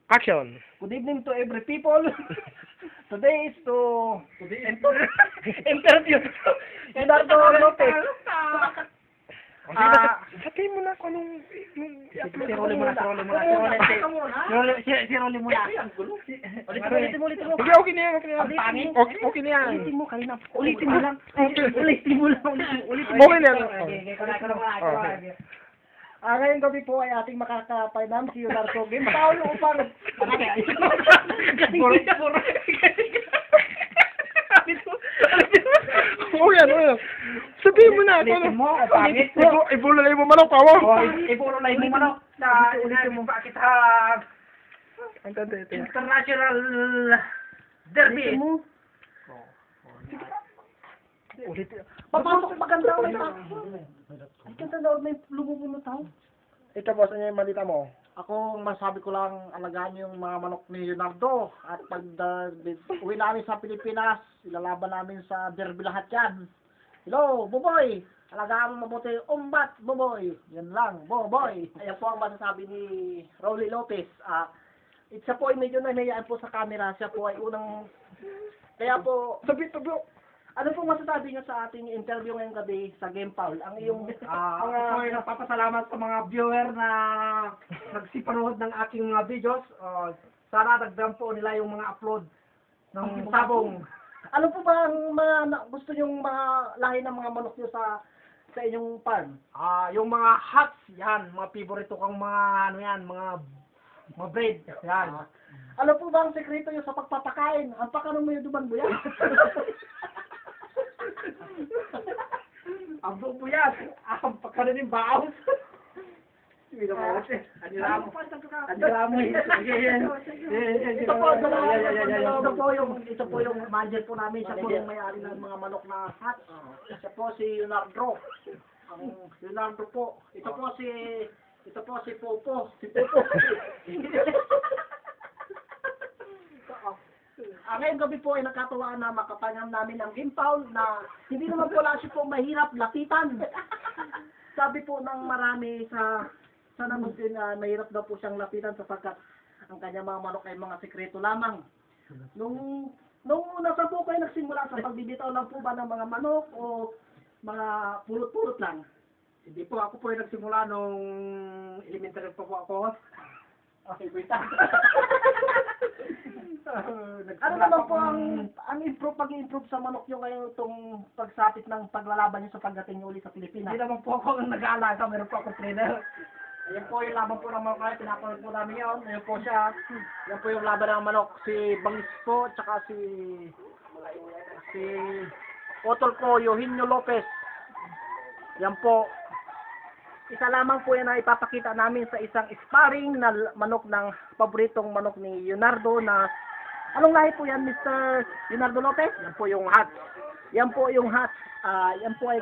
Action. Good evening to every people. Today is to interview Leonardo Lopez. Sabihin mo na kung anong Si Rolly muna. Ulitin mo. Sige, okay na yan. Okay na yan. Ulitin mo kanina. Ulitin mo lang. Ulitin mo. Okay na yan. Ngayong gabi po ay ating makakapainam si Leonardo Game. Paolo upang... Oo yan. Sabihin mo na. Ulitin mo, pangit. Ibulay mo manok, awa. Ibulay mo manok. Ulitin mo. Bakit international derby. Ulitin mo. Ulitin. Papasok maganda ulit. Ay, ganda na may lumubo na tao. Ito boss, ano yung malita mo? Ako, masabi ko lang, alagaan yung mga manok ni Leonardo. At pag uwi namin sa Pilipinas, ilalaban namin sa derby lahat yan. Hello, Boboy! Alagaan mo mabuti, umbat, Boboy! Yan lang, Boboy! Ayan po ang masasabi ni Rolly Lopez. Siya po ay medyo nanayaan po sa camera. Siya po ay unang... Kaya po... Ano pong masasabi niyo sa ating interview ngayong gabi sa Game Foul? Ang iyong... Ako po ay nagpapasalamat sa mga viewer na nagsipanood ng aking mga videos. Sana dagdagan po nila yung mga upload ng sabong. Ano po ba ang mga gusto niyong mga lahi ng mga manok niyo sa inyong farm? Yung mga hats, yan, mga favorito kong mga mga breed, yan. Ano po ba ang sekreto niyo sa pagpapakain? Ang pakanon mo yung duman mo yan. Ang bubo yan, ang pagkaroon yung baos. Ito po yung manager po namin. Siya po yung may-ari ng mga manok na hat. Siya po si Leonardo. Ang Leonardo po. Ito po si Popo. Ngayong gabi po ay nakatuwaan na makapanyam namin ang Game Foul na hindi naman po lang siya po mahirap lapitan. Sabi po ng marami sa namutin na mahirap daw po siyang lapitan sapagkat ang kanyang mga manok ay mga sekreto lamang. Nung una pa po kayo nagsimula sa pagbibitaw lang po ba ng mga manok o mga pulot-pulot lang? Hindi po, ako po ay nagsimula nung elementary pa po ako. Okay, wait. Ano naman po ang pag-improve sa manok nyo ngayon itong pagsapit ng paglalaban nyo sa pagdating nyo ulit sa Pilipinas? Hindi naman po ako ang nag-aalaga, meron po ako trainer. Ayan po yung laban po ng manok kayo, pinapanood po namin yun. Ayan po siya. Ayan po yung laban ng manok. Si Bangis po, tsaka si Otol ko, Eugenio Lopez. Yan po. Isa lamang po yan na ipapakita namin sa isang sparring na manok ng paboritong manok ni Leonardo na anong lahi po yan, Mr. Leonardo Lopez? Yan po yung hat. Yan po yung hat. Yan po ay